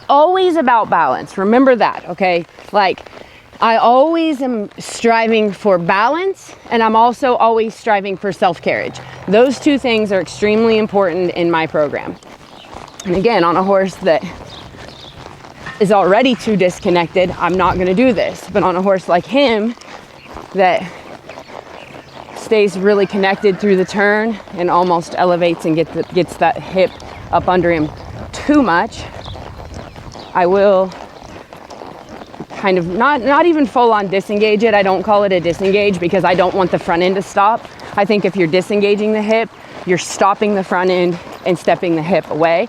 always about balance. Remember that, okay? Like, I always am striving for balance, and I'm also always striving for self-carriage. Those two things are extremely important in my program. And again, on a horse that is already too disconnected, I'm not going to do this. But on a horse like him that stays really connected through the turn and almost elevates and gets that hip up under him too much, I will kind of not even full on disengage it. I don't call it a disengage because I don't want the front end to stop. I think if you're disengaging the hip, you're stopping the front end and stepping the hip away.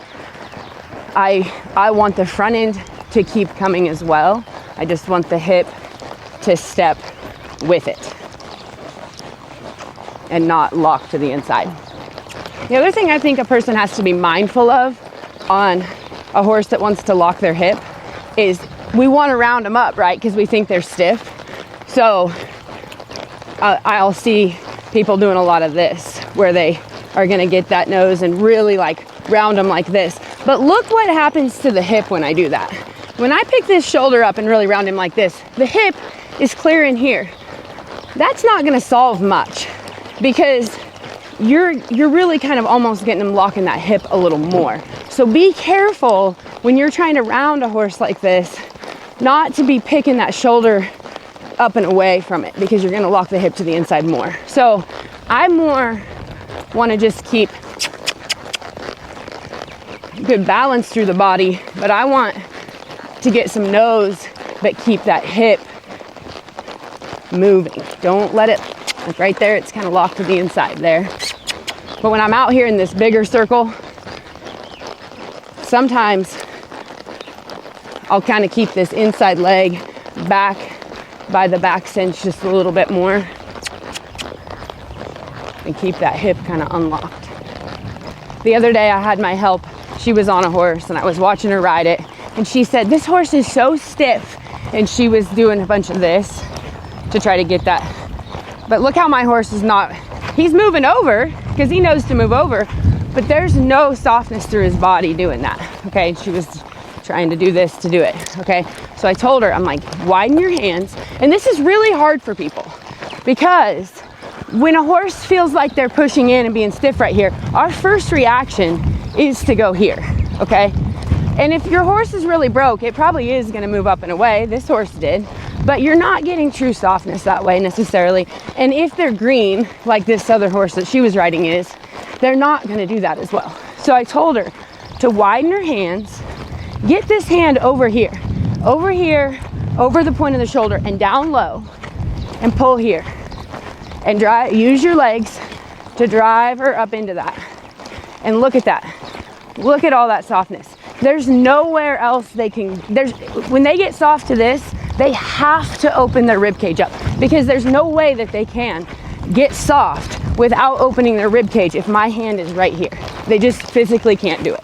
I want the front end to keep coming as well. I just want the hip to step with it and not lock to the inside. The other thing I think a person has to be mindful of on a horse that wants to lock their hip is we want to round them up, right? Because we think they're stiff. So I'll see people doing a lot of this where they are going to get that nose and really like round them like this. But look what happens to the hip when I do that. When I pick this shoulder up and really round him like this, the hip is clear in here. That's not going to solve much because you're really kind of almost getting them locking that hip a little more. So be careful when you're trying to round a horse like this, not to be picking that shoulder up and away from it because you're going to lock the hip to the inside more. So I more want to just keep good balance through the body, but I want to get some nose but keep that hip moving. Don't let it, like right there, it's kind of locked to the inside there. But when I'm out here in this bigger circle, sometimes I'll kind of keep this inside leg back by the back cinch just a little bit more and keep that hip kind of unlocked. The other day I had my help. She was on a horse and I was watching her ride it, and she said, "This horse is so stiff." And she was doing a bunch of this to try to get that. But look how my horse is not, he's moving over because he knows to move over, but there's no softness through his body doing that. Okay, she was trying to do this to do it. Okay, so I told her, I'm like, widen your hands. And this is really hard for people because when a horse feels like they're pushing in and being stiff right here, our first reaction is to go here. Okay, and if your horse is really broke, it probably is going to move up and away. This horse did, but you're not getting true softness that way necessarily. And if they're green, like this other horse that she was riding is, they're not going to do that as well. So I told her to widen her hands, get this hand over here, over the point of the shoulder and down low, and pull here. And use your legs to drive her up into that. And look at that. Look at all that softness. There's nowhere else they can, when they get soft to this, they have to open their rib cage up because there's no way that they can get soft without opening their rib cage if my hand is right here. They just physically can't do it.